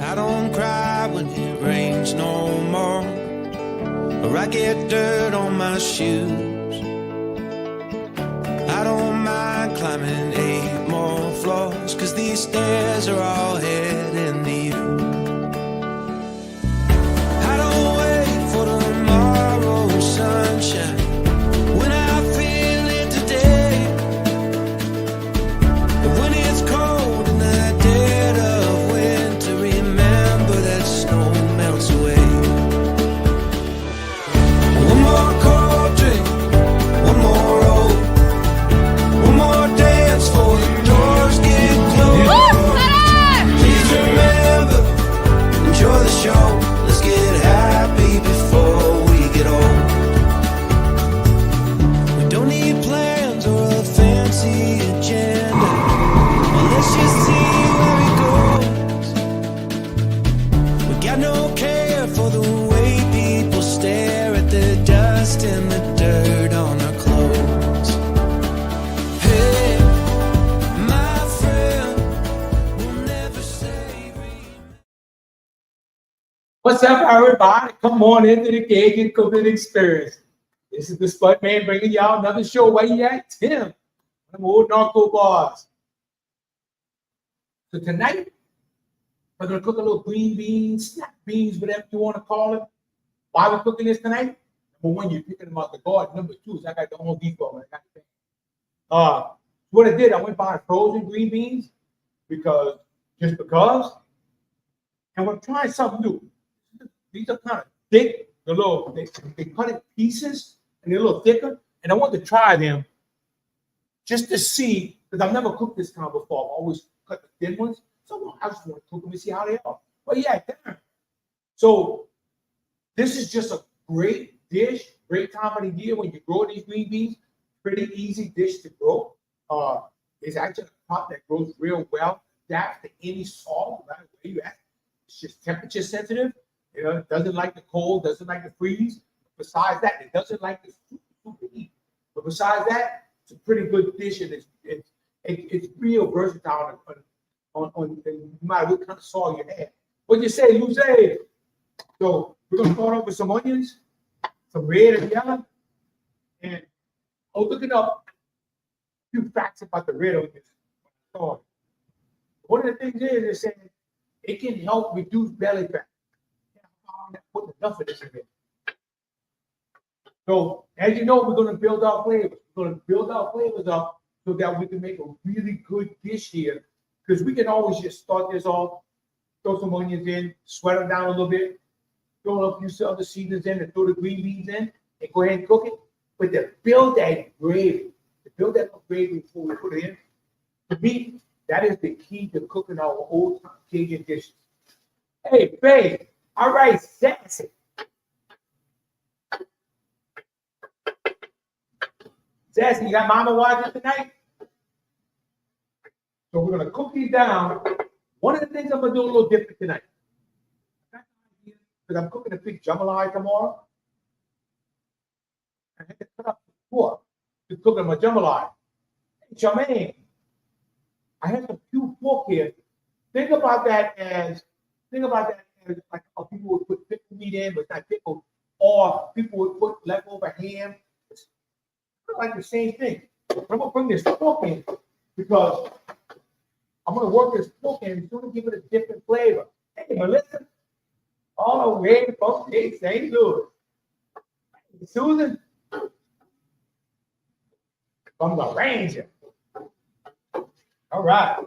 I don't cry when it rains no more, or I get dirt on my shoes. I don't mind climbing 8 more floors, 'cause these stairs are all heading to you. I don't wait for tomorrow's sunshine when I feel it today. But when it's cold in the dead of winter, remember that snow melts away. One more cold drink, one more roll, one more dance before the doors get closed. Please remember, enjoy the show. Let's get happy before we get old. We don't need plans or a fancy agenda. Let's just see where it goes. We got no care for the way people stare at the dust and the dirt on our clothes. Hey, my friend, we'll never say What's up, everybody? Come on into the Cajun Cooking Experience. This is the Spud Man bringing y'all another show. Where you at? Tim. Them old narco bars. So tonight, we're going to cook a little green beans, snap beans, whatever you want to call it. Why we're cooking this tonight? Number one, you're picking them out the garden. Number two is I got the Home Depot. I got the thing. What I did, I went by frozen green beans because. And we're trying something new. These are kind of thick. They cut in pieces and they're a little thicker. And I want to try them just to see, because I've never cooked this kind before. I've always cut the thin ones. So I just want to cook them and see how they are. Well, yeah, damn. So this is just a great dish, great time of the year when you grow these green beans. Pretty easy dish to grow. It's actually a crop that grows real well. Adapts to any soil, no matter where you at. It's just temperature sensitive. You know, it doesn't like the cold, doesn't like the freeze. Besides that, it doesn't like the super heat. But besides that, it's a pretty good dish, and it's real versatile on no matter what kind of soil you have. What you say, Luce? So we're gonna start off with some onions, some red and yellow, and looking up a few facts about the red onions. One of the things is saying it can help reduce belly fat. Put enough of this in there. So, as you know, we're going to build our flavors. We're going to build our flavors up so that we can make a really good dish here. Because we can always just start this off, throw some onions in, sweat them down a little bit, throw a few other seasonings in, and throw the green beans in, and go ahead and cook it. But to build that gravy, before we put it in, to me, that is the key to cooking our old-time Cajun dishes. Hey, babe. All right, Sassy. Sassy, you got mama watching tonight? So we're going to cook these down. One of the things I'm going to do a little different tonight. Because I'm cooking a big jambalaya tomorrow. I had to cut up the pork to cook my jambalaya. Hey, Charmaine, I had some cute pork here. Think about that as like how people would put pickle meat in, but it's not pickle, or people would put leftover ham. It's kind of like the same thing. I'm gonna bring this pork in because I'm gonna work this pork in. It's gonna give it a different flavor. Hey, Melissa, all the way from St. Louis. Hey, Susan, from the Ranger. All right.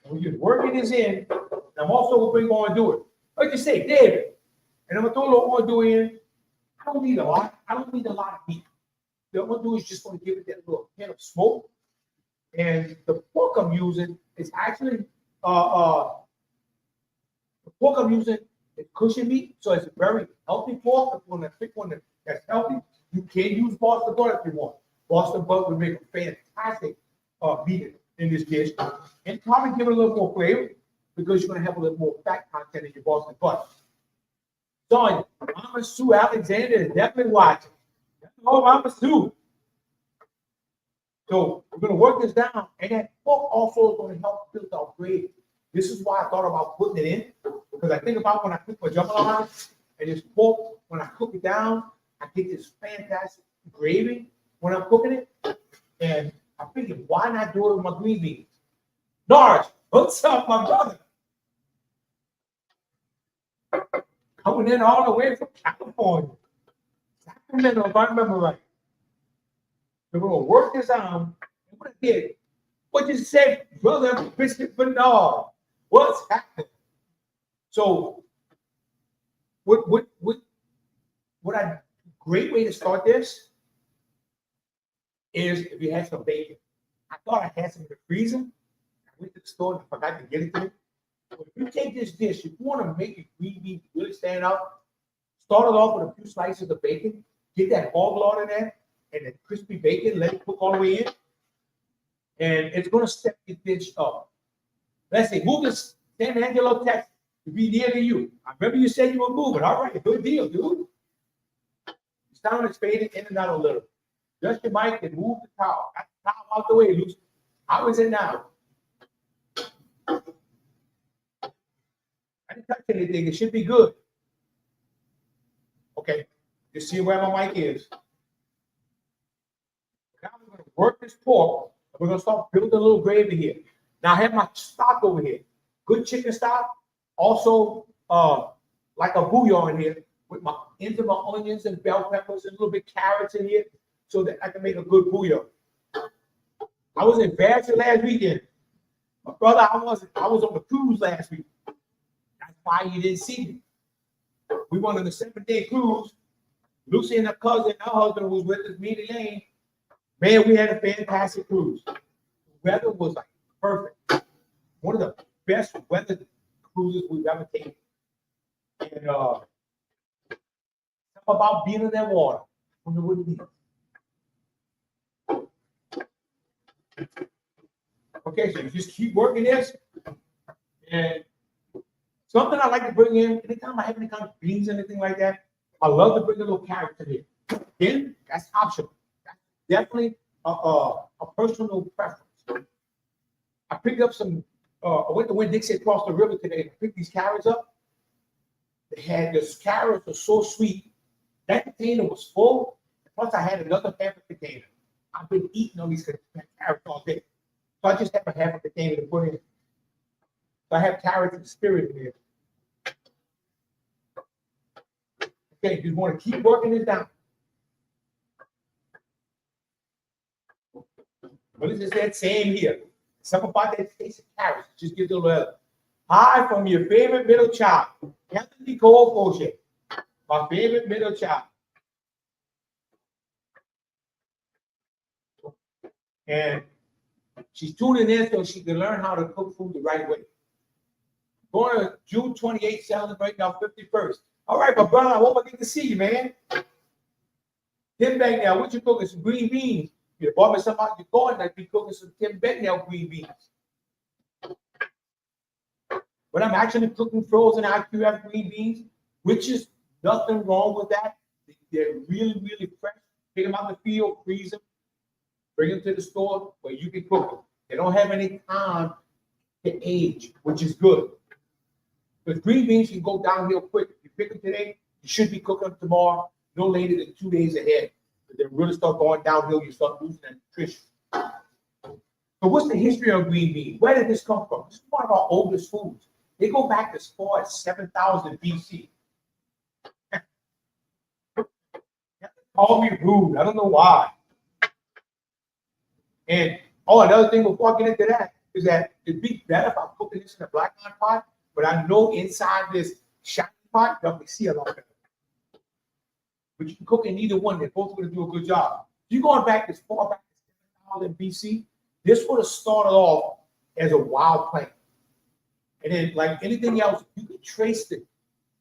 We're just working this in, and I'm also going to bring on do it. Like you say, David, and I'm going to throw a little on do in. I don't need a lot. I don't need a lot of meat. What I'm going to do is just going to give it that little hint of smoke. And the pork I'm using is actually, the pork I'm using is cushion meat, so it's a very healthy pork. If you want to pick one that's healthy, you can use Boston butter if you want. Boston butter would make a fantastic meat in this dish, and probably give it a little more flavor because you're going to have a little more fat content in your Boston butter. Sonia, Mama Sue Alexander is definitely watching. Oh, Mama Sue. So we're gonna work this down, and that pork also is gonna help build our gravy. This is why I thought about putting it in, because I think about when I cook my jambalaya and this pork, when I cook it down, I get this fantastic gravy when I'm cooking it. And I figured, why not do it with my green beans? Norris, what's up, my brother? Coming in all the way from California. Sacramento, if I remember right. We're gonna work this out. And what I did, what you said, brother Bishop Bernard, what's happening? So, great way to start this is if you had some bacon. I thought I had some in the freezer. I went to the store and I forgot to get it to me. But if you take this dish, if you want to make your green beans really stand out, start it off with a few slices of bacon, get that hog lard in there, and the crispy bacon, let it cook all the way in. And it's going to step your dish up. Let's say, move to San Angelo, Texas, to be near to you. I remember you said you were moving. All right, good deal, dude. The sound is fading in and out a little. Adjust your mic and move the towel. Got the towel out the way, Lucy. How is it now? I didn't touch anything. It should be good. Okay, you see where my mic is. Now we're going to work this pork. And we're going to start building a little gravy here. Now I have my stock over here. Good chicken stock. Also, like a bouillon here with my ends of my onions and bell peppers and a little bit carrots in here so that I can make a good bouillon. I was in Vassar last weekend. My brother, I was on the cruise last week. That's why you didn't see me. We went on a 7-day cruise. Lucy and her cousin, her husband was with us, me and Elaine. Man, we had a fantastic cruise. The weather was like perfect. One of the best weather cruises we've ever taken. And something about being in that water. I wonder what it is. Okay, so you just keep working this. And something I like to bring in, anytime I have any kind of beans or anything like that, I love to bring a little carrot to it. Again, that's optional. That's definitely a personal preference. I picked up some, I went to Winn-Dixie across the river today and picked these carrots up. They had this carrots were so sweet. That container was full. Plus, I had another half a container. I've been eating all these carrots all day. So I just have a half a container to put in. So I have carrots and spirit in there. Okay, you want to keep working this down. What is that same here? Something about that taste of carrots. Just gives it a little. Hi from your favorite middle child, Anthony Cole Fauché. My favorite middle child. And she's tuning in so she can learn how to cook food the right way. Going to June 28th, celebrating our 51st. All right, my brother, I hope I get to see you, man. Tim Bagnell, what you cooking? Some green beans. You bought me some out your garden, I'd be cooking some Tim Bagnell green beans. But I'm actually cooking frozen IQF green beans, which is nothing wrong with that. They're really, really fresh. Take them out the field, freeze them, bring them to the store where you can cook them. They don't have any time to age, which is good. Because green beans can go downhill quick. If you pick them today, you should be cooking them tomorrow, no later than 2 days ahead. If they really start going downhill, you start losing that nutrition. So what's the history of green beans? Where did this come from? This is one of our oldest foods. They go back as far as 7,000 BC. Call me rude. I don't know why. And another thing before I get into that is that it'd be better if I'm cooking this in a black iron pot, but I know inside this shiny pot, you can see a lot better. But you can cook in either one. They're both going to do a good job. If you're going back as far back as 7,000 BC, this would have started off as a wild plant. And then, like anything else, you can trace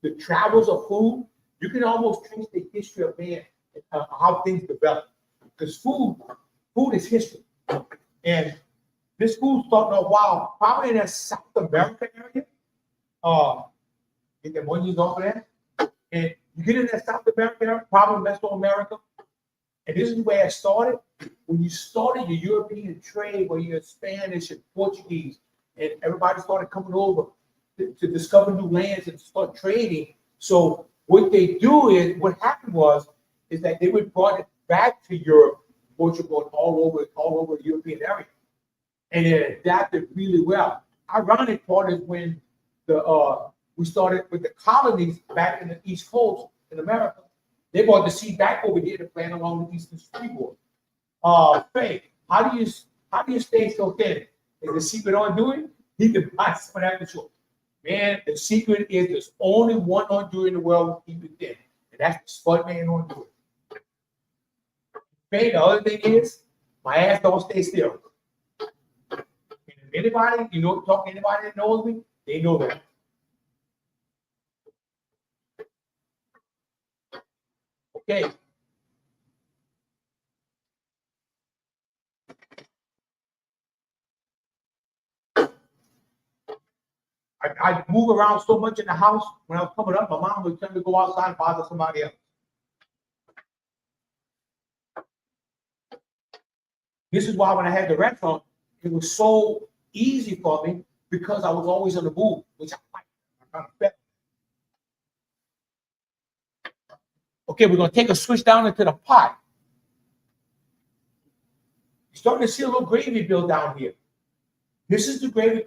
the travels of food. You can almost trace the history of man and how things develop. Because food is history. And this food started off wild, probably in that South America area. Get them onions off of there. And you get in that South America area, probably Mesoamerica. And this is where I started. When you started your European trade, where you're Spanish and Portuguese, and everybody started coming over to discover new lands and start trading. So what they do is, what happened is that they would brought it back to Europe, Portugal, and all over the European area, and it adapted really well. Ironic part is when we started with the colonies back in the East Coast in America, they brought the seed back over here to plant along the Eastern Seaboard. Faye, how do you stay so thin? Is the secret on doing? You can buy some of that for sure. Man, the secret is there's only one on doing in the world who keep it thin, and that's the Spud Man on doing. Faye, the other thing is my ass don't stay still. And if anybody, talk to anybody that knows me, they know that. Okay. I move around so much in the house. When I was coming up, my mom would tell me to go outside and bother somebody else. This is why when I had the restaurant, it was so easy for me because I was always on the move, which I like. I kind of bet. Okay, we're gonna take a switch down into the pot. You're starting to see a little gravy build down here. This is the gravy.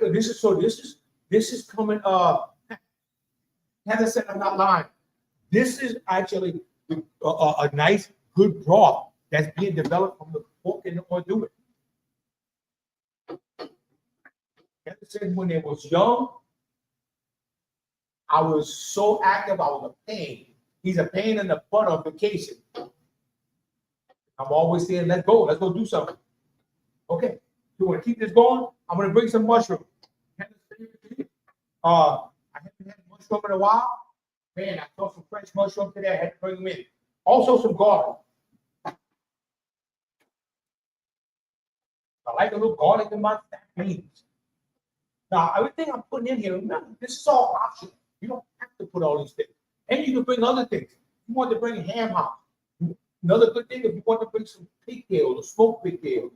This is coming. Heather said I'm not lying. This is actually a nice, good broth that's being developed from the pork and the orduit. Heather said when they was young, I was so active, I was a pain. He's a pain in the butt on vacation. I'm always saying, let's go do something. Okay, you want to keep this going? I'm going to bring some mushroom. I haven't had mushroom in a while. Man, I saw some fresh mushroom today. I had to bring them in. Also, some garlic. I like a little garlic in my beans. Now, everything I'm putting in here, remember, this is all optional. You don't have to put all these things. And you can bring other things. You want to bring ham hock. Another good thing, if you want to bring some pigtails or smoked pigtails,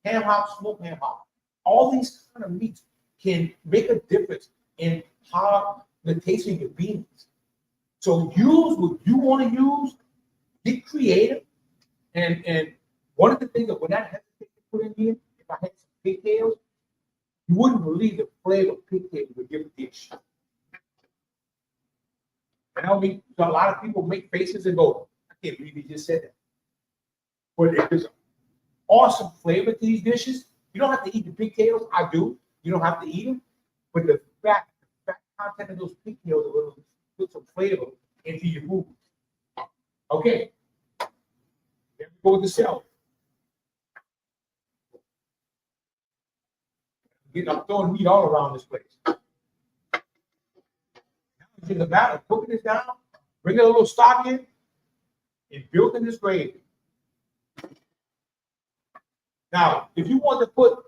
ham hock, smoked ham hock. All these kind of meats can make a difference in how the taste of your beans. So use what you want to use. Get creative. And one of the things that when I had to put in here, if I had some pigtails, you wouldn't believe the flavor of pigtails would give a dish. And I mean, a lot of people make faces and go, I can't believe he just said that. But if there's an awesome flavor to these dishes, you don't have to eat the pigtails. I do. You don't have to eat them. But the fat content of those pigtails will put some flavor into your food. Okay. There we go with the celery. I'm throwing meat all around this place. It's just a matter of cooking this down, bring a little stock in, and build in this gravy. Now, if you want to put,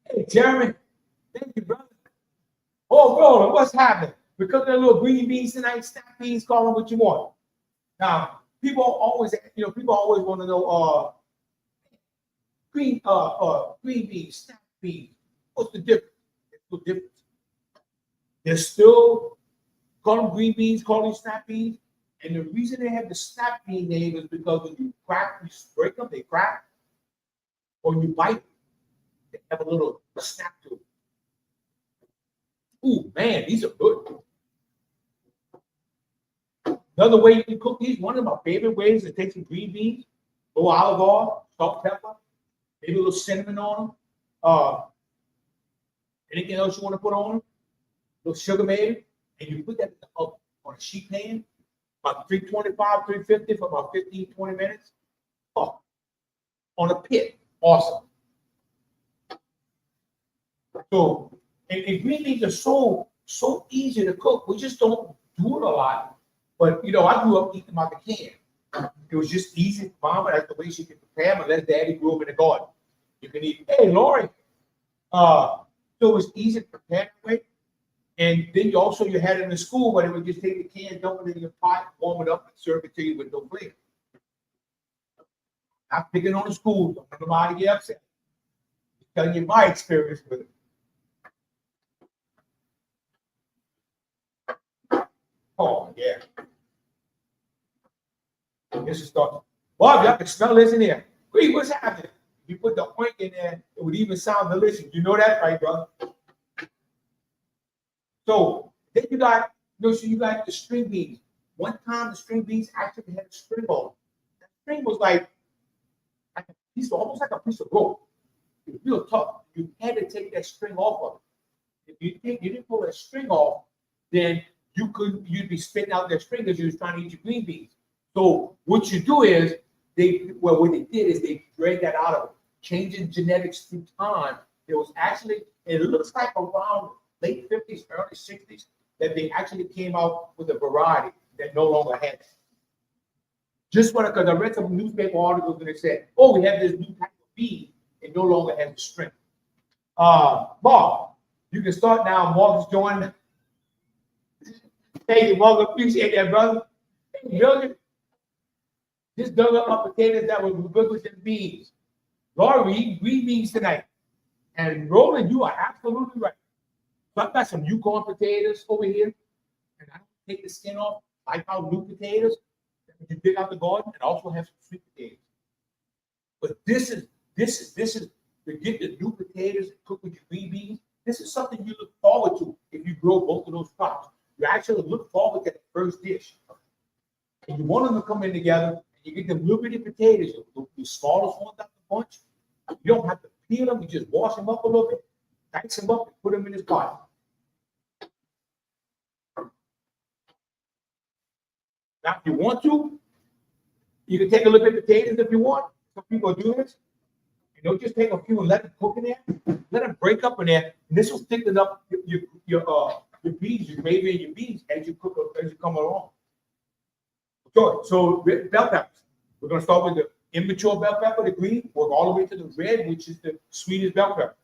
hey, Jeremy, thank you, brother. Oh, bro, what's happening? Because they're little green beans tonight, snap beans, call them what you want. Now, people always want to know, green beans, snap beans. What's the difference? There's no difference. They're still call them green beans, call them snap beans. And the reason they have the snap bean name is because when you break them, they crack. Or you bite them, they have a little snap to it. Ooh, man, these are good. Another way you can cook these, one of my favorite ways is to take some green beans, a little olive oil, salt, pepper, maybe a little cinnamon on them. Anything else you want to put on them? A little sugar maybe, and you put that in the oven on a sheet pan, about 325, 350 for about 15, 20 minutes. Oh, on a pit. Awesome. So, and green beans are so easy to cook. We just don't do it a lot. But, I grew up eating them out the can. It was just easy. Mama, that's the way she could prepare them, unless Daddy grew up in the garden. You can eat, hey, Lori. So it was easy to prepare that way. And then you had it in the school where they would just take the can, dump it in your pot, warm it up, and serve it to you with no flavor. Not picking on the school. Don't let nobody get upset. Just telling you my experience with it. Oh, yeah. This is starting. Bob, y'all can smell this in here. Wait, what's happening? If you put the oink in there, it would even sound delicious. You know that, right, brother? So then you got, so you got the string beans. One time the string beans actually had a string on them. That string was like a piece, almost like a piece of rope. It was real tough. You had to take that string off of it. If you didn't pull that string off, then you'd be spitting out that string because you was trying to eat your green beans. So what you do is what they did is they dragged that out of it, changing genetics through time. There was actually, it looks like around late 50s, early 60s, that they actually came out with a variety that no longer had it. Just because I read some newspaper articles and they said, oh, we have this new type of bean, it no longer has the strength. Mark, you can start now. Mark is joining. Thank you, Mark. Appreciate that, brother. Hey, Milligan. Just dug up my potatoes that were good with them beans. Laura, we eat green beans tonight. And Roland, you are absolutely right. So I've got some Yukon potatoes over here. And I don't take the skin off, like how new potatoes that you dig out the garden, and also have some sweet potatoes. But this is to get the new potatoes and cook with your green beans. This is something you look forward to if you grow both of those crops. You actually look forward to the first dish. And you want them to come in together, and you get them little bitty potatoes, the smallest ones out the bunch. You don't have to peel them, you just wash them up a little bit, dice them up, and put them in this pot. Now, if you want to, you can take a little bit of potatoes if you want. Some people do this. You know, just take a few and let them cook in there. Let them break up in there, and this will thicken up your beans, your gravy, and your beans as you cook as you come along. So bell peppers. We're going to start with the immature bell pepper, the green, work all the way to the red, which is the sweetest bell pepper.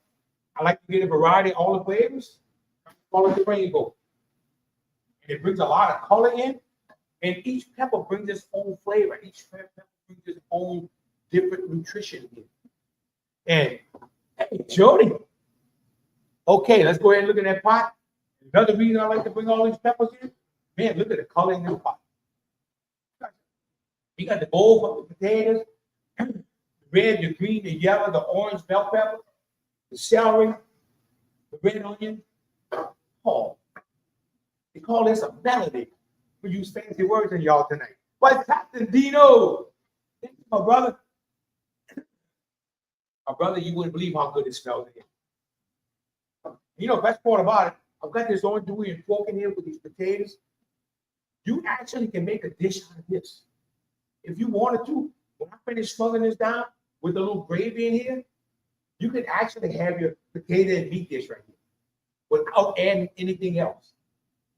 I like to get a variety of all the flavors. Call it the rainbow. And it brings a lot of color in, and each pepper brings its own flavor. Each pepper brings its own different nutrition in. And hey, Jody. Okay, let's go ahead and look at that pot. Another reason I like to bring all these peppers in, man, look at the color in this pot. You got the bowl of the potatoes, the red, the green, the yellow, the orange bell pepper, the celery, the red onion. Oh, they call this a melody. We use fancy words in y'all tonight. But Captain Dino, thank you, my brother. My brother, you wouldn't believe how good it smells again. You know, best part about it, I've got this andouille and pork in here with these potatoes. You actually can make a dish out of this. If you wanted to, when I finish smuggling this down with a little gravy in here, you can actually have your potato and meat dish right here without adding anything else.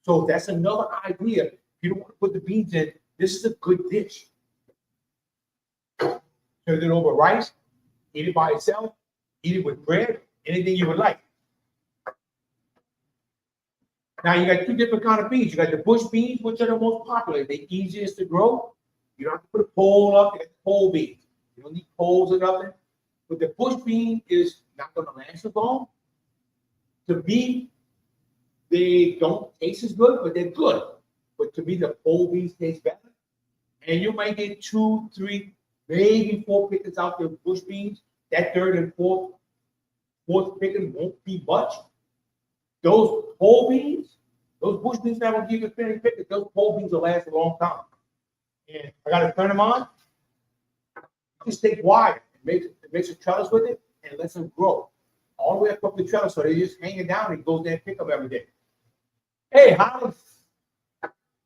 So that's another idea. If you don't want to put the beans in, this is a good dish. Turn it over rice, eat it by itself, eat it with bread, anything you would like. Now you got two different kind of beans. You got the bush beans, which are the most popular. They're easiest to grow. You don't have to put a pole up. You got pole beans. You don't need poles or nothing. But the bush bean is not going to last as long. To me, they don't taste as good, but they're good. But to me, the pole beans taste better. And you might get 2, 3, maybe 4 pickings out there bush beans. That third and fourth picking won't be much. Those pole beans, those bush beans that will give you 20 pickings, those pole beans will last a long time. And I got to turn them on. Just take wire and makes a trellis with it and lets them grow all the way up the trellis. So they just hang it down and goes there and pick them every day. Hey, Holly.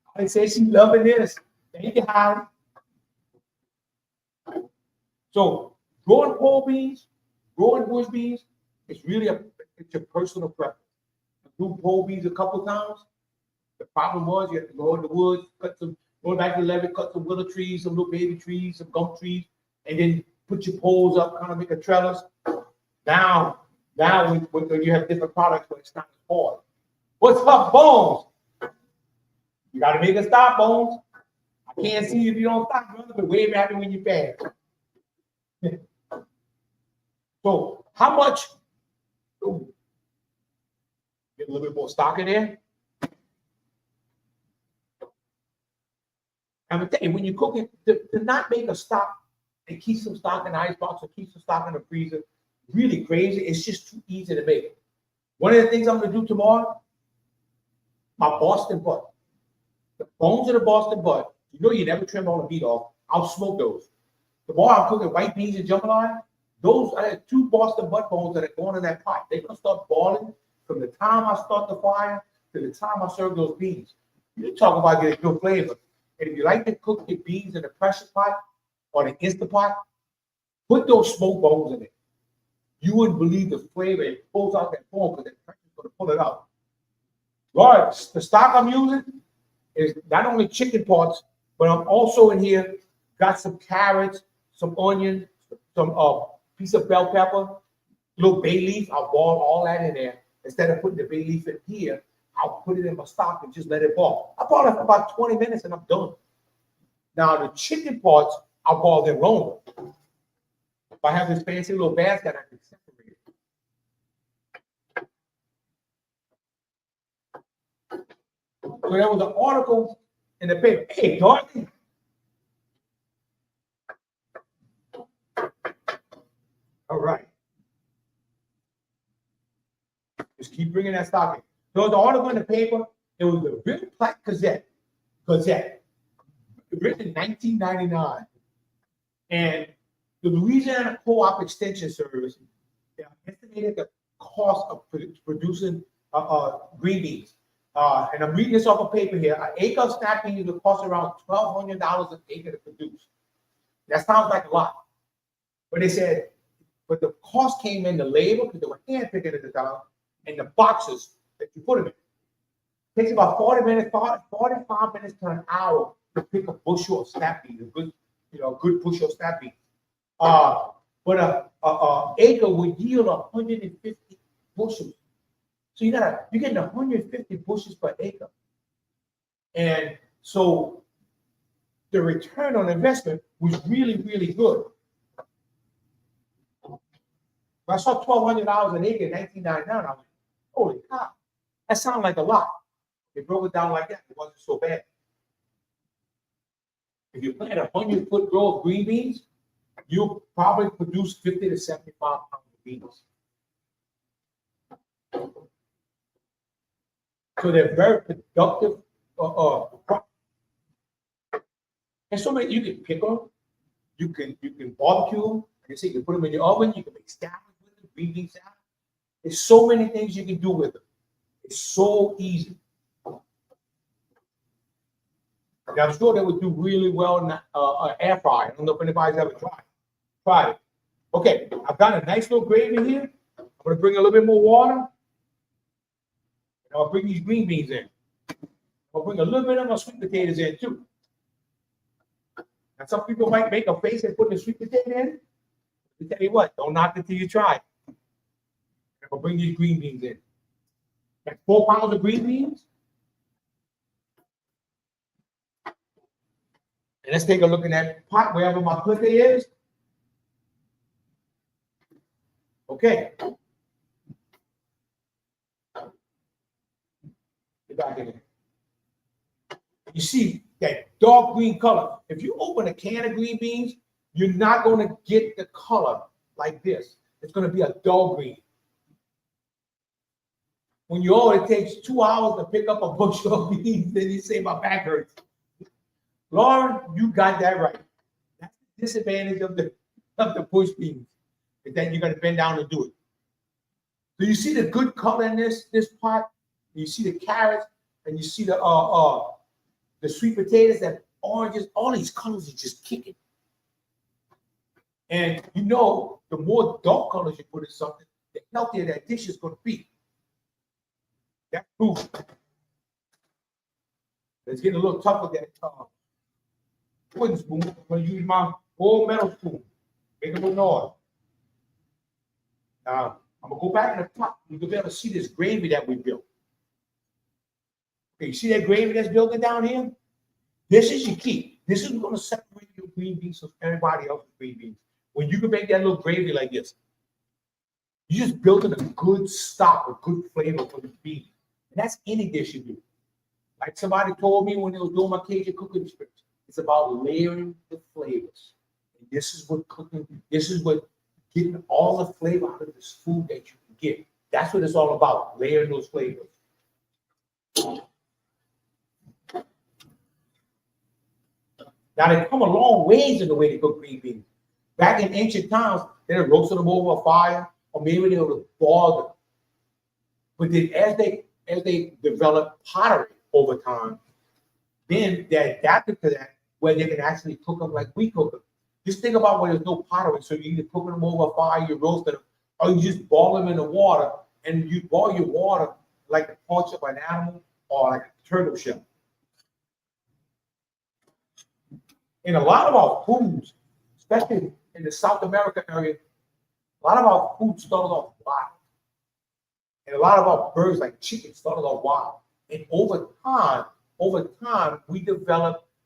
Holly says she's loving this. Thank you, Holly. So growing pole beans, growing bush beans, it's really it's a personal preference. I grew pole beans a couple times. The problem was you had to go in the woods, go back to the levee, cut some willow trees, some little baby trees, some gum trees, and then put your poles up, kind of make a trellis. Now when you have different products, where it's not as hard. What's up, Bones? You got to make a stop, Bones. I can't see you if you don't stop, brother, but wave at me when you pass. So how much? Ooh, get a little bit more stock in there. I'm gonna tell you, when you cook it, to not make a stock and keep some stock in the icebox or keep some stock in the freezer, really crazy. It's just too easy to make. One of the things I'm gonna do tomorrow, my Boston butt. The bones of the Boston butt, you know you never trim all the meat off. I'll smoke those. Tomorrow I'm cooking white beans and jambalaya. Those, I have 2 Boston butt bones that are going in that pot. They're gonna start boiling from the time I start the fire to the time I serve those beans. You talk about getting good flavor. And if you like to cook your beans in a pressure pot or an Instant Pot, put those smoked bones in it. You wouldn't believe the flavor it pulls out that bone because that pressure's gonna pull it out. Lord, the stock I'm using is not only chicken parts, but I'm also in here got some carrots, some onion, some piece of bell pepper, little bay leaf. I'll boil all that in there. Instead of putting the bay leaf in here, I'll put it in my stock and just let it boil. I boil it for about 20 minutes and I'm done. Now the chicken parts, I'll boil them longer. If I have this fancy little basket, I can separate it. So there was an article in the paper. Hey, Dorothy. All right. Just keep bringing that stock in. There was an article in the paper. It was the River Platte Gazette, written in 1999. And the Louisiana Co-op Extension Service estimated the cost of producing green beans. And I'm reading this off a paper here. An acre of snap beans will cost around $1,200 an acre to produce. That sounds like a lot. But they said, but the cost came in the labor because they were hand picking at the time and the boxes that you put them in. It takes about 45 minutes to an hour to pick a bushel of snap beans, a good bushel of snap beans. But a acre would yield 150 bushels. So you're getting 150 bushels per acre. And so the return on investment was really, really good. When I saw $1,200 an acre in 1999, I went, holy cow, that sounds like a lot. They broke it down like that. It wasn't so bad. If you plant a 100-foot row of green beans, you'll probably produce 50 to 75 pounds of beans. So they're very productive. And so many, you can pick them, you can barbecue them. Like I say, you can put them in your oven, you can make salad with them, green bean salad. There's so many things you can do with them. It's so easy. I'm sure they would do really well in an air fryer. I don't know if anybody's ever tried it. Okay, I've got a nice little gravy here. I'm going to bring a little bit more water. And I'll bring these green beans in. I'll bring a little bit of my sweet potatoes in too. And some people might make a face and put the sweet potato in. I tell you what, don't knock it till you try it. I'll bring these green beans in. That's 4 pounds of green beans. And let's take a look in that pot, wherever my clicker is. Okay. Get back in there. You see that dark green color. If you open a can of green beans, you're not going to get the color like this. It's going to be a dull green. When it takes 2 hours to pick up a bushel of beans, then you say my back hurts. Lauren, you got that right. That's the disadvantage of the bush beans, is that you're going to bend down and do it. So you see the good color in this pot. You see the carrots, and you see the sweet potatoes, that oranges. All these colors are just kicking. And you know, the more dark colors you put in something, the healthier that dish is going to be. That's proof. It's getting a little tough with that wooden spoon. I'm going to use my old metal spoon. Make a little noise. Now, I'm going to go back in the pot. You'll be able to see this gravy that we built. Okay, you see that gravy that's building down here? This is your key. This is going to separate your green beans from everybody else's green beans. when you can make that little gravy like this, you just building a good stock, a good flavor for the beef. And that's any dish you do. Like somebody told me when they was doing my Cajun cooking experience, it's about layering the flavors. And this is what cooking, this is what getting all the flavor out of this food that you can get. That's what it's all about, layering those flavors. Now they come a long ways in the way they cook green beans. Back in ancient times, they would roast them over a fire, or maybe they would boil them. But then as they developed pottery over time, then they adapted to that where they can actually cook them like we cook them. Just think about when there's no pottery, so you either cook them over a fire, you roast them, or you just boil them in the water, and you boil your water like the paunch of an animal or like a turtle shell. In a lot of our foods, especially in the South America area, a lot of our food started off wild. And a lot of our birds, like chicken, started off wild. And over time,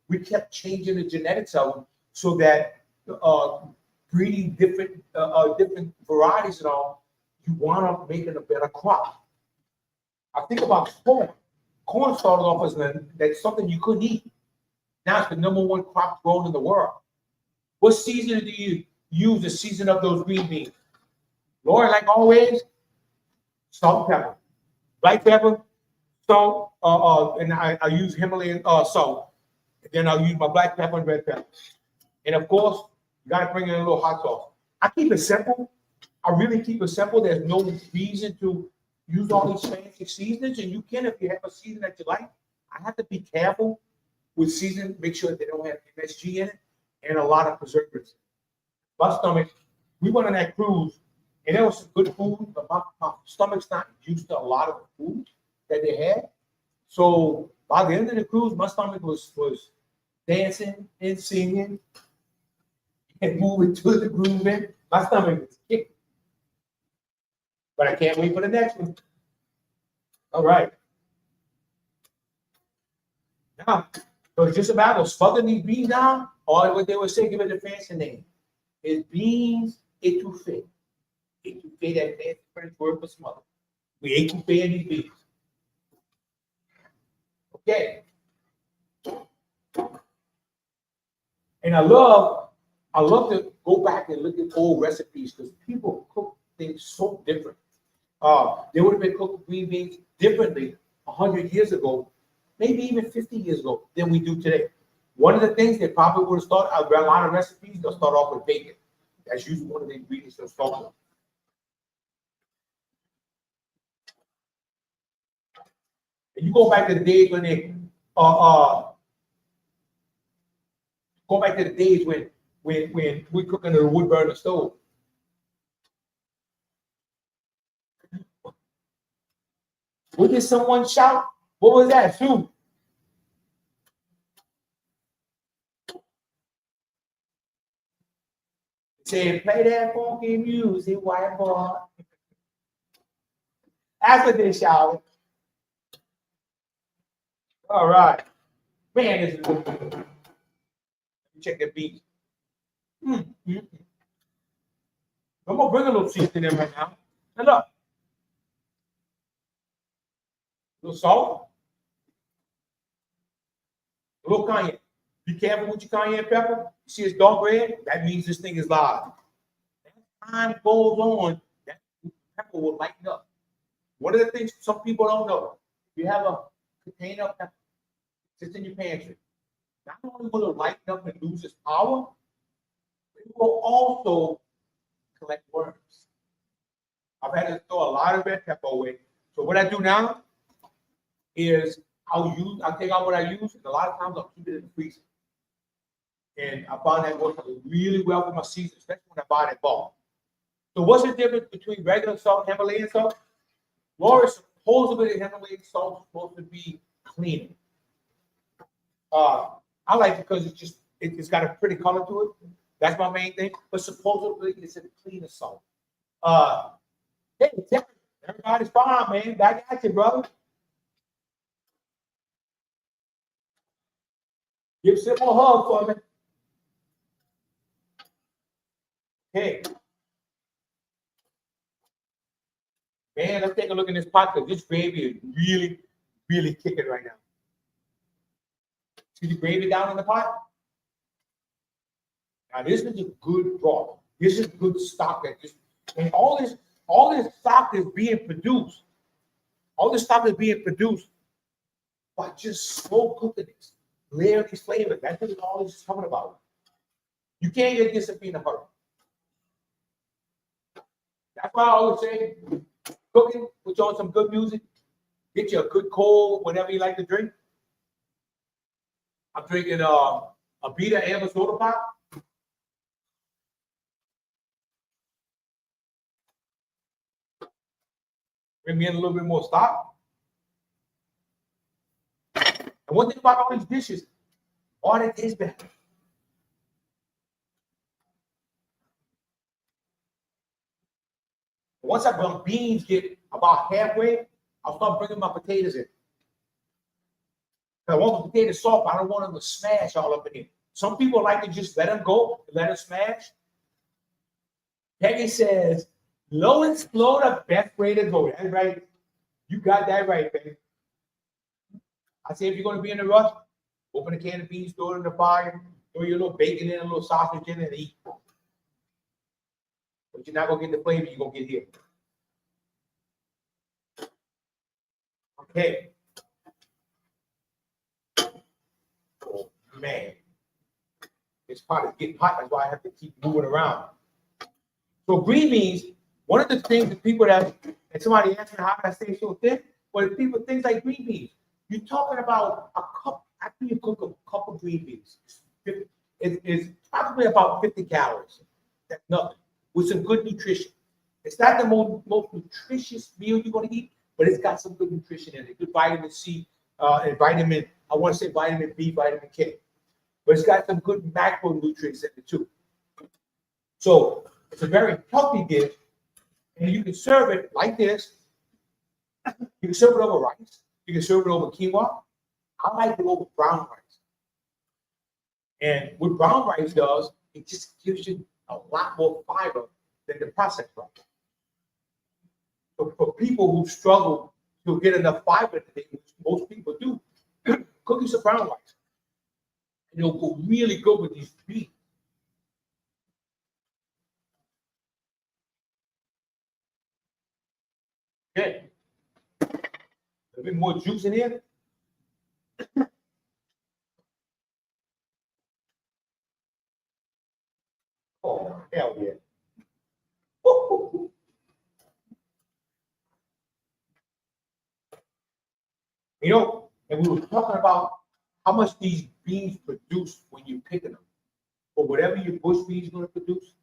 we kept changing the genetics of them so that breeding different varieties and all, you wound up making a better crop. I think about corn. Corn started off as that's something you couldn't eat. Now it's the #1 crop grown in the world. What season do you use to season up those green beans? Lord, like always, salt and pepper. Black pepper, salt, and I use Himalayan salt. And then I'll use my black pepper and red pepper. And of course, you gotta bring in a little hot sauce. I keep it simple. I really keep it simple. There's no reason to use all these fancy seasonings, and you can if you have a season that you like. I have to be careful with seasoning, make sure they don't have MSG in it and a lot of preservatives. My stomach, we went on that cruise, and there was some good food, but my stomach's not used to a lot of the food that they had. So by the end of the cruise, my stomach was dancing and singing and moving to the groove. My stomach was kicking. But I can't wait for the next one. All right. Now, so it's just about smothering these beans down, or what they would say, give it a fancy name. It's beans étouffées. Étouffée, that fancy French word for smother. We étouffé these beans. Okay. And I love to go back and look at old recipes because people cook things so different. They would have been cooking green beans differently 100 years ago, maybe even 50 years ago than we do today. One of the things they probably would have started, a lot of recipes, they'll start off with bacon. That's usually one of the ingredients they'll start with. And you go back to the days when they, go back to the days when we cooking on a wood burner stove. What did someone shout? What was that? Sue? Say, play that funky music, white boy. That's what they shouted. All right. Man, this is good. Check the beat. I'm gonna bring a little seasoning in right now. Now look. A little salt. A little cayenne. Be careful with your cayenne pepper. You see it's dark red? That means this thing is live. As time goes on, that pepper will lighten up. One of the things some people don't know, if you have a container of pepper, sits in your pantry, not only will it lighten up and lose its power, but it will also collect worms. I've had to throw a lot of red pepper away. So what I do now is I'll take out what I use, and a lot of times I'll keep it in the freezer. And I found that works really well for my season, especially when I buy that bulk. So what's the difference between regular salt and Himalayan salt? Laura, supposedly the Himalayan salt is supposed to be cleaner. I like it because it's got a pretty color to it. That's my main thing. But supposedly it's a cleaner salt. Hey, everybody's fine, man. Back at you, brother. Give Sim a hug for me. Okay. Man, let's take a look in this pot because this gravy is really, really kicking right now. See the gravy down in the pot? Now this is a good broth. This is good stock that just, and all this stock is being produced. All this stock is being produced by just slow cooking this, layering these flavors. That's what all this is talking about. You can't get this in a hurry. That's why I always say, cooking, put you on some good music, get you a good cold, whatever you like to drink. I'm drinking a Beta Amber soda pop. Bring me in a little bit more stock. And one thing about all these dishes, all that tastes better. Once my beans get about halfway, I'll start bringing my potatoes in. I want the potatoes soft. I don't want them to smash all up in here. Some people like to just let them go, let them smash. Peggy says, low and slow, the best way to go. That's right. You got that right, Peggy. I say if you're going to be in a rush, open a can of beans, throw it in the fire, throw your little bacon in, a little sausage in, and eat. But you're not going to get the flavor you're going to get here. Okay. Oh, man. This pot is getting hot. That's why I have to keep moving around. So green beans, one of the things that people and somebody asked me how can I stay so thin? Well, people, things like green beans. You're talking about a cup, after you cook a cup of green beans, it's probably about 50 calories. That's nothing. With some good nutrition. It's not the most nutritious meal you're going to eat, but it's got some good nutrition in it. Good vitamin C and vitamin, I want to say vitamin B, vitamin K. But it's got some good macronutrients in it too. So it's a very healthy dish, and you can serve it like this. You can serve it over rice. You can serve it over quinoa. I like it over brown rice. And what brown rice does, it just gives you a lot more fiber than the processed rice. So for people who struggle to get enough fiber today, which most people do, cook you some brown rice. And it'll go really good with these beans. Okay. A bit more juice in here. Oh, hell yeah. Woo-hoo-hoo. You know, and we were talking about how much these beans produce when you're picking them. But whatever your bush beans are going to produce,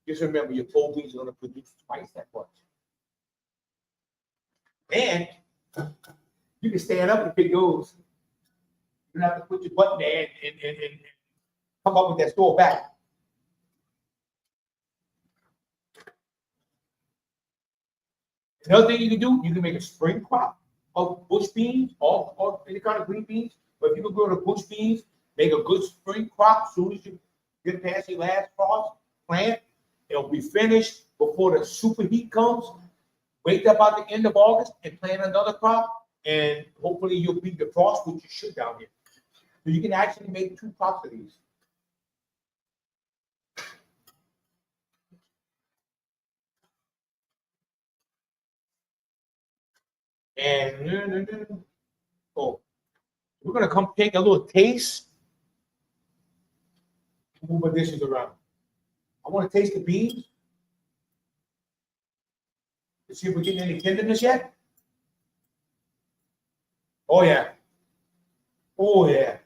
just remember your pole beans are going to produce twice that much. And you can stand up and pick those. You don't have to put your butt there and come up with that store back. Another thing you can do, you can make a spring crop of bush beans or any kind of green beans. But if you can grow the bush beans, make a good spring crop as soon as you get past your last frost, plant. It'll be finished before the super heat comes. Wait till about the end of August and plant another crop, and hopefully you'll beat the frost, which you should down here. So you can actually make 2 crops of these. And oh, we're gonna come take a little taste. Move my dishes around. I want to taste the beans. Let's see if we're getting any tenderness yet. Oh yeah. Oh yeah.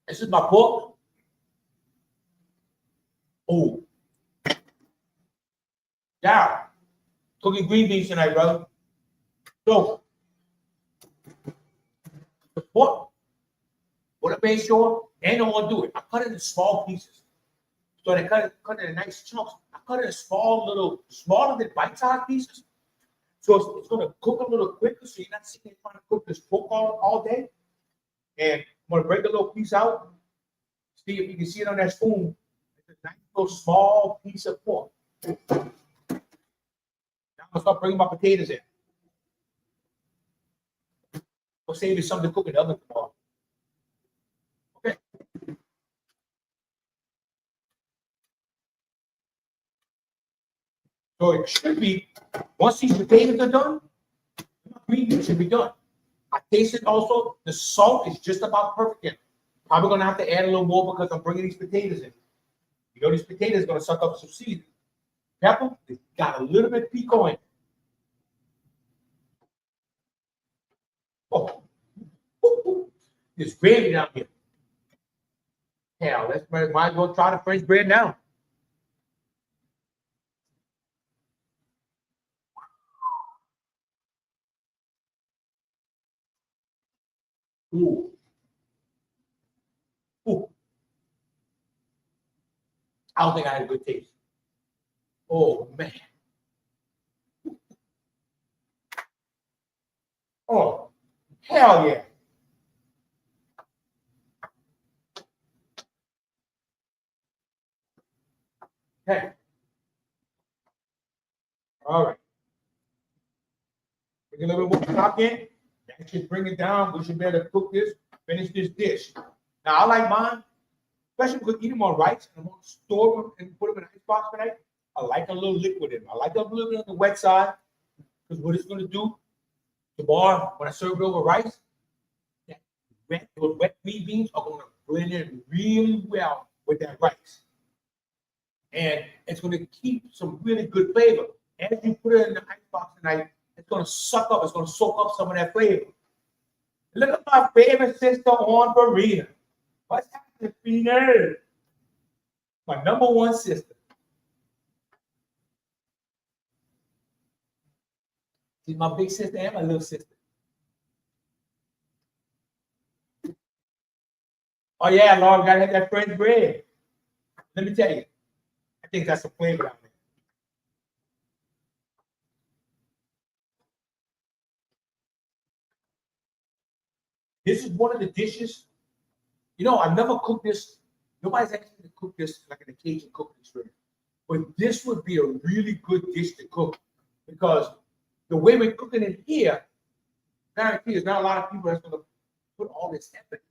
This is my pork. Oh. Yeah. Cooking green beans tonight, brother. So the pork, what I made sure, and I want to do it. I cut it in small pieces. So I cut it in nice chunks. I cut it in smaller than bite-sized pieces. So it's going to cook a little quicker, so you're not sitting there trying to cook this pork all day. And I'm going to break a little piece out, See if you can see it on that spoon. It's a nice little small piece of pork. Now I'm gonna start bringing my potatoes in. We'll save you something to cook in the oven tomorrow. Okay. So it should be, once these potatoes are done, green beans should be done. I tasted also, the salt is just about perfect in. Probably gonna have to add a little more because I'm bringing these potatoes in. You know, these potatoes are gonna suck up some seasoning. Pepper, it's got a little bit of pico in it. Oh, there's gravy down here. Hell, let's might as well try the French bread now. Ooh. Ooh. I don't think I had a good taste. Oh man. Oh, hell yeah. Hey. All right. Bring a little bit more stock in. That should bring it down. We should be able to cook this, finish this dish. Now I like mine, especially because eat them on rice and I'm gonna store them and put them in an icebox tonight. I like a little liquid in them. I like a little bit on the wet side because what it's gonna do tomorrow when I serve it over rice, those wet green beans are gonna blend in really well with that rice. And it's gonna keep some really good flavor. As you put it in the icebox tonight, it's gonna suck up, it's gonna soak up some of that flavor. Look at my favorite sister on Farina. What's happening, Farina? My number one sister. She's my big sister and my little sister. Oh yeah, Lord, gotta have that French bread. Let me tell you, I think that's a flavor down there. This is one of the dishes. You know, I've never cooked this. Nobody's asked me to cook this like an Cajun cooking experience. But this would be a really good dish to cook because the way we're cooking it here, guarantee there's not a lot of people that's gonna put all this effort.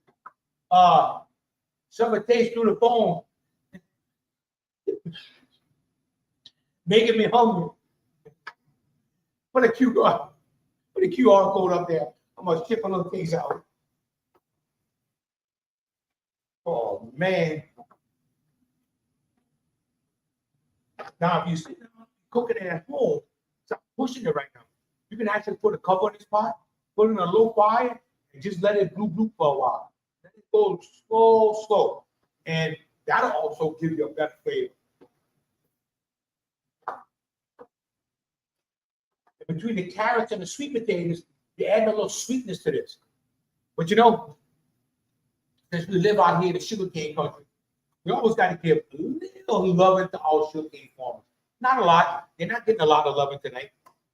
Somebody tastes through the phone, making me hungry. Put a QR code up there. I'm gonna ship a little things out. Oh man. Now, if you sit down cooking it at home, stop pushing it right now. You can actually put a cover on this pot, put it in a low fire, and just let it bloop for a while. Let it go slow. And that'll also give you a better flavor. And between the carrots and the sweet potatoes, you add a little sweetness to this. But you know, since we live out here in the sugarcane country, we always got to give a little loving to our sugarcane farmers. Not a lot. They're not getting a lot of loving tonight.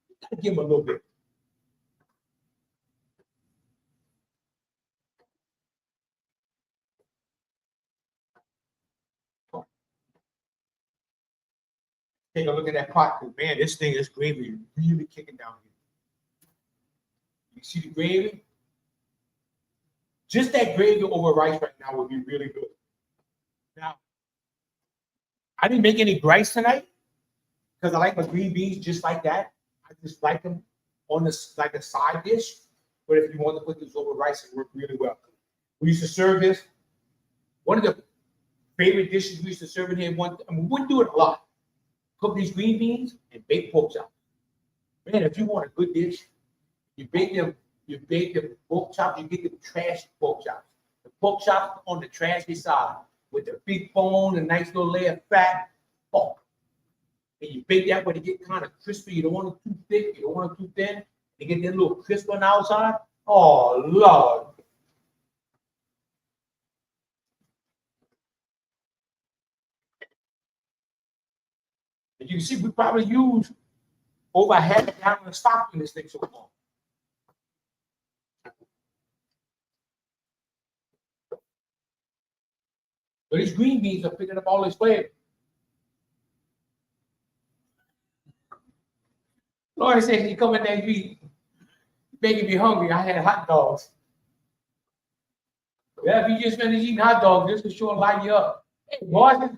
You got to give them a little bit. Take a look at that pot. Man, this thing, this gravy is really kicking down here. You see the gravy? Just that gravy over rice right now would be really good. Now, I didn't make any rice tonight because I like my green beans just like that. I just like them on this like a side dish. But if you want to put this over rice, it worked really well. We used to serve this. One of the favorite dishes we used to serve in here. We wouldn't do it a lot. Cook these green beans and bake pork chops. Man, if you want a good dish, you bake them pork chops, you get the trash pork chops. The pork chops on the trashy side with the big bone, a nice little layer of fat. Oh. And you bake that way to get kind of crispy. You don't want it too thick, you don't want it too thin. You get that little crisp on the outside. Oh, Lord. And you can see we probably use over half a gallon of stock in this thing so far. So these green beans are picking up all this flavor. Lord said, "You come in next week, making me hungry. I had hot dogs." Yeah, if you just finished eating hot dogs, this will sure light you up. Hey, boys,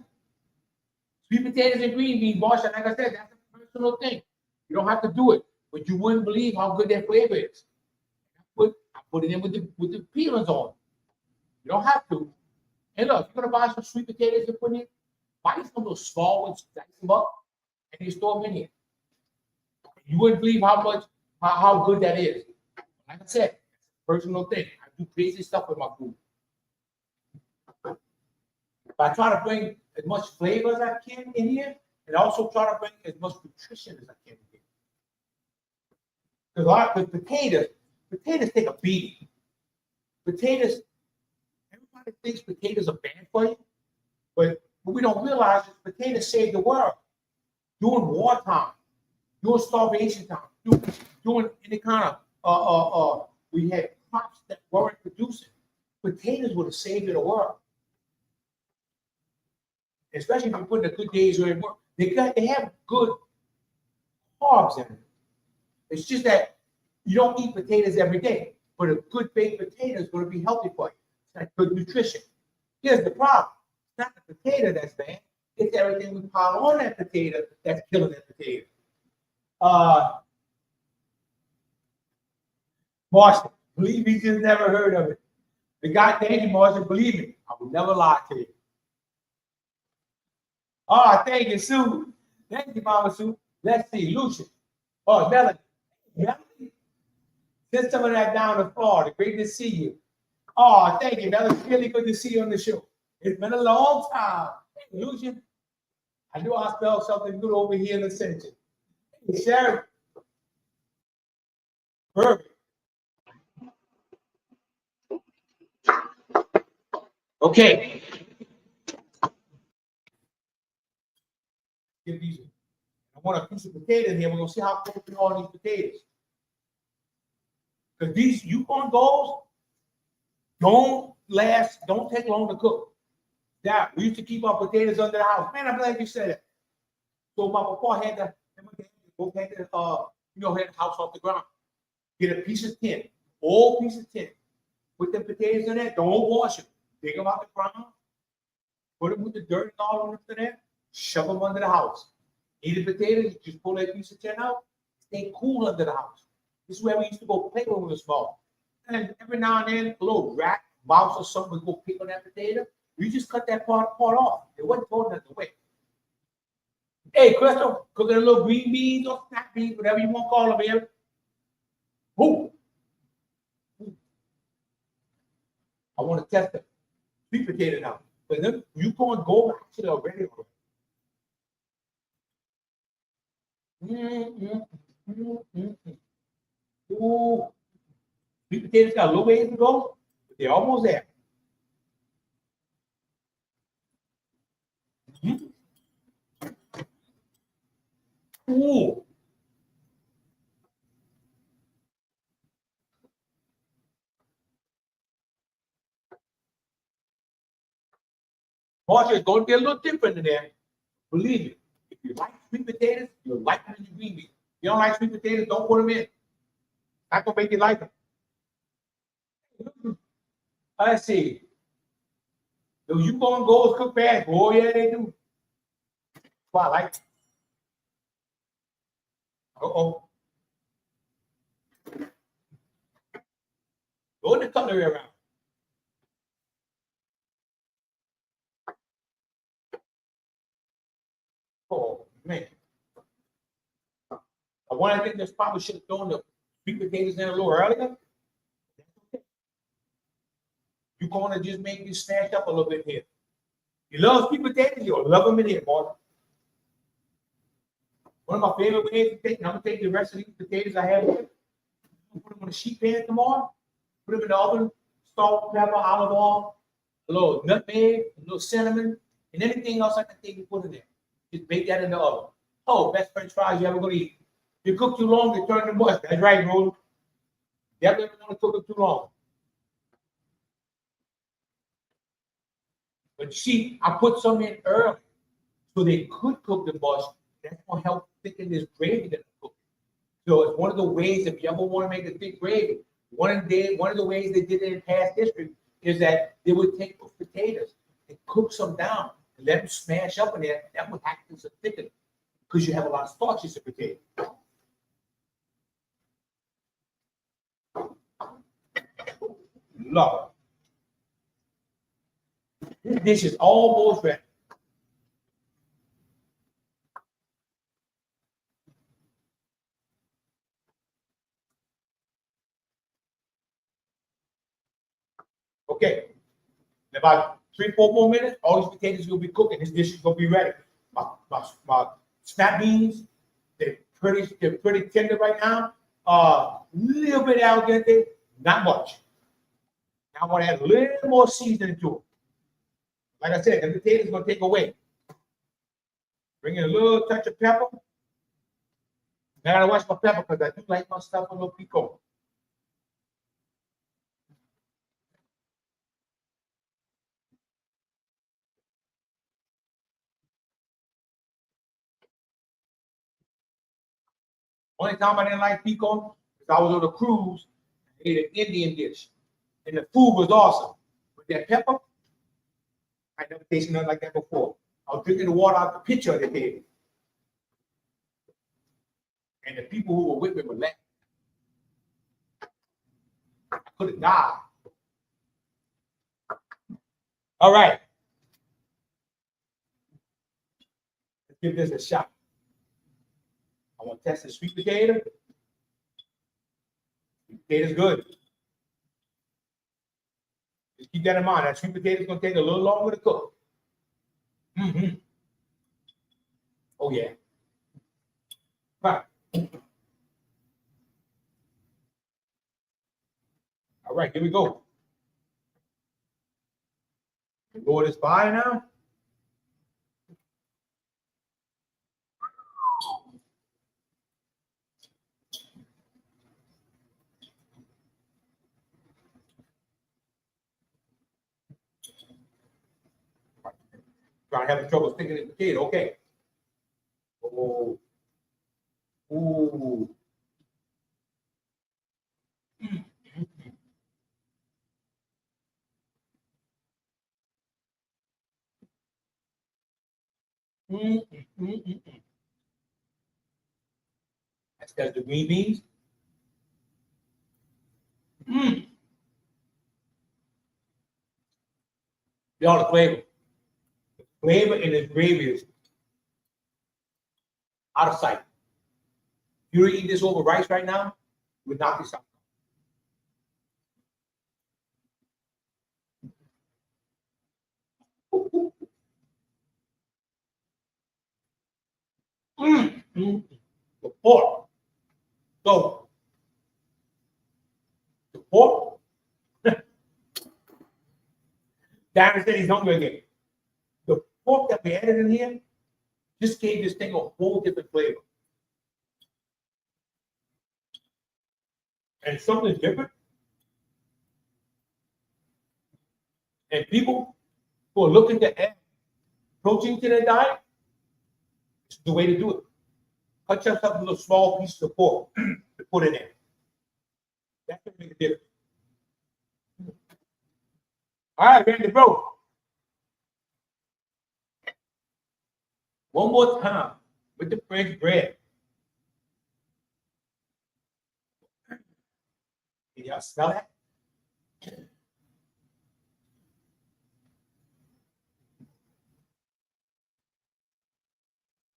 sweet potatoes and green beans, boys, like I said, that's a personal thing. You don't have to do it, but you wouldn't believe how good that flavor is. I put it in with the peelings on. You don't have to. And look, if you're gonna buy some sweet potatoes and put in, buy some of those small ones, dice them up, and you store them in here. You wouldn't believe how good that is. Like I said, it's a personal thing. I do crazy stuff with my food. But I try to bring as much flavor as I can in here, and also try to bring as much nutrition as I can in here. Because potatoes take a beating. Everybody thinks potatoes are bad for you, but what we don't realize is potatoes saved the world during wartime, during starvation time, during any kind of we had crops that weren't producing. Potatoes were the savior of the world. Especially if you put in the good days where they have good carbs in them. It's just that you don't eat potatoes every day, but a good baked potato is going to be healthy for you. It's like good nutrition. Here's the problem. It's not the potato that's bad. It's everything we pile on that potato that's killing that potato. Marshall, believe me, just never heard of it. The guy, thank you, Marshall, believe me, I will never lie to you. Oh, thank you, Sue. Thank you, Mama Sue. Let's see, Lucian. Oh, Melanie. Melanie. Send some of that down to Florida. Great to see you. Oh, thank you. That was really good to see you on the show. It's been a long time. Hey, Lucian, I knew I spelled something good over here in the center. Hey, Sharon. Perfect. Okay. Give these. I want a piece of potato here. We're gonna see how close we are on these potatoes. Because these Yukon Golds don't take long to cook. Yeah, we used to keep our potatoes under the house. Man, I'm glad you said it. So my papa had the house off the ground. Get a piece of tin, old piece of tin. Put the potatoes in there. Don't wash them. Dig them out the ground. Put them with the dirt and all over there. Shove them under the house. Eat the potatoes. You just pull that piece of tin out. Stay cool under the house. This is where we used to go play when we were small. And every now and then, a little rat, mouse, or something would go pick on that potato. You just cut that part off. It wasn't throwing nothing away. Hey, Crystal, cooking a little green beans or snap beans, whatever you want to call them, here. Who? I want to test them. Sweet potato now. But then you go and go actually already. Ooh. Sweet potatoes got a little ways to go, but they're almost there. Ooh. Marcia, it's going to be a little different in there. Believe me. If you like sweet potatoes, you'll like them in your green beans. If you don't like sweet potatoes, don't put them in. Not going to make you like them. Let's see. Do you go and go cook fast? Oh, yeah, they do. Well, I like it. Uh-oh. Go the cutlery around. Oh, man. One thing that's probably should have thrown the sweet potatoes in a little earlier. You're going to just make me smash up a little bit here. You love sweet potatoes, you'll love them in here, boy. One of my favorite ways to take, I'm going to take the rest of these potatoes I have here, put them on a sheet pan tomorrow, put them in the oven, salt, pepper, olive oil, a little nutmeg, a little cinnamon, and anything else I can take and put in there. Just bake that in the oven. Oh, best French fries you ever going to eat. If you cook too long, they turn to mush. That's right, Rose. You never want to cook them too long. But see, I put some in early so they could cook the mush. That's gonna help thicken this gravy that I'm cooking. So it's one of the ways if you ever want to make a thick gravy, one of the ways they did it in past history is that they would take potatoes and cook some down and let them smash up in there. That would act as a thickener because you have a lot of starches in potato. Love it. This dish is almost ready. Okay, in about 3-4 more minutes, all these potatoes will be cooking. This dish is gonna be ready. My snap beans, they're pretty tender right now. Little bit al dente, not much. Now I'm gonna add a little more seasoning to it. Like I said, the potatoes gonna take away. Bring in a little touch of pepper. Now I gotta watch my pepper because I do like my stuff a little piquant. Only time I didn't like pico is I was on a cruise, ate an Indian dish, and the food was awesome. With that pepper, I never tasted nothing like that before. I was drinking the water out the pitcher they gave me. And the people who were with me were laughing. I could have died. All right. Let's give this a shot. I want to test the sweet potato. Sweet potato's good. Just keep that in mind. That sweet potato is going to take a little longer to cook. Mm-hmm. Oh, yeah. All right. All right, here we go. Lower this fire now. Trying to have trouble sticking in the potato. Okay. Oh. Ooh. That's because the green beans. Mm. Y'all, the flavor. The flavor in this gravy is out of sight. If you were to eat this over rice right now, you would knock this out. The pork. So, the pork. Darren said he's hungry again. The pork that we added in here just gave this thing a whole different flavor. And something different. And people who are looking to add protein to their diet, it's the way to do it. Cut yourself little small pieces of pork to put in there. That can make a difference. All right, ready to go. One more time with the French bread. Can y'all smell that?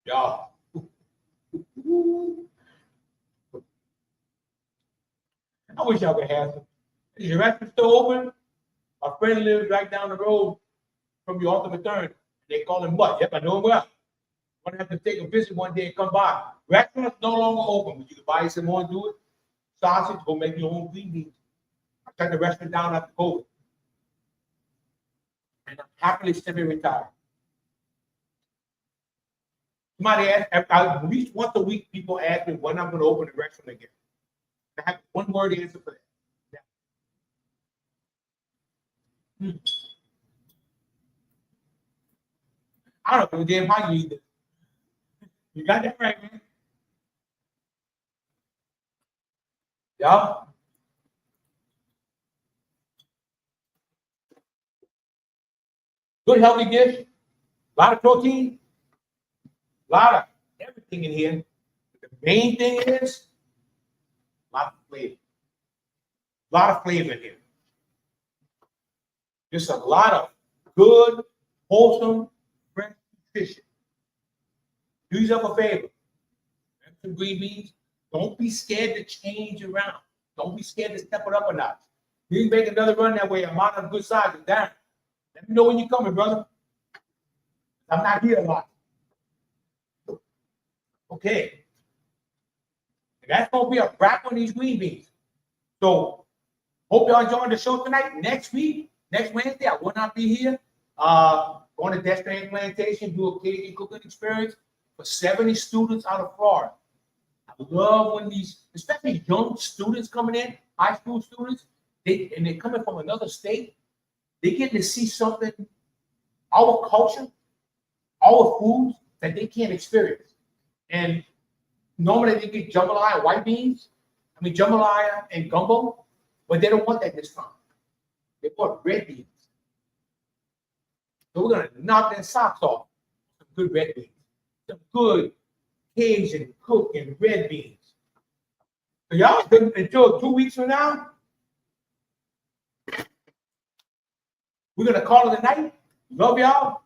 Y'all. I wish y'all could have some. Is your restaurant still open? My friend lives right down the road from your ultimate turn. They call him what? Yep, I know him well. I'm gonna have to take a visit one day and come by. Restaurants no longer open, but you can buy some more and do it. Sausage, go make your own green beans. I shut the restaurant down after COVID. And I'm happily semi-retired. Somebody asked, at least once a week, people ask me when I'm going to open the restaurant again. I have one word answer for that. Yeah. I don't give a damn how you eat it. You got that right, man. Yeah. Good healthy dish. A lot of protein. A lot of everything in here. The main thing is a lot of flavor. A lot of flavor in here. Just a lot of good, wholesome, fresh nutrition. Do yourself a favor. Have some green beans. Don't be scared to change around. Don't be scared to step it up a notch. You can make another run that way. I'm on a good side. You're down. Let me know when you're coming, brother. I'm not here a lot. Okay. And that's going to be a wrap on these green beans. So, hope y'all enjoying the show tonight. Next week, next Wednesday, I will not be here. Going to Destiny Plantation, do a Cajun cooking experience for 70 students out of Florida. I love when these, especially young students coming in, high school students, they're coming from another state. They get to see something, our culture, our foods that they can't experience. And normally they get jambalaya white beans, jambalaya and gumbo, but they don't want that this time. They want red beans. So we're gonna knock their socks off. Some good red beans. Some good Cajun cooking red beans. So y'all until 2 weeks from now, we're gonna call it a night. Love y'all.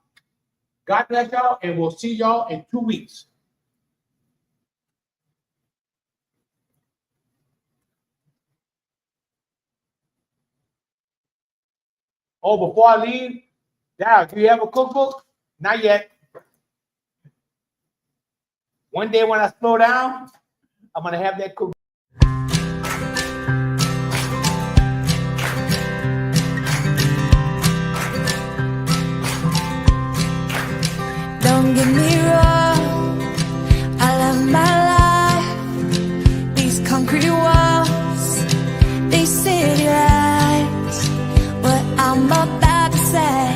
God bless y'all, and we'll see y'all in 2 weeks. Oh, before I leave, Dad, do you have a cookbook? Not yet. One day when I slow down, I'm gonna have that cookbook. Don't get me wrong, I love my life. These concrete walls, these city lights. What I'm about to say,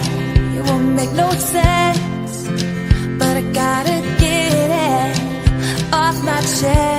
it won't make no sense, but I gotta get it off my chest.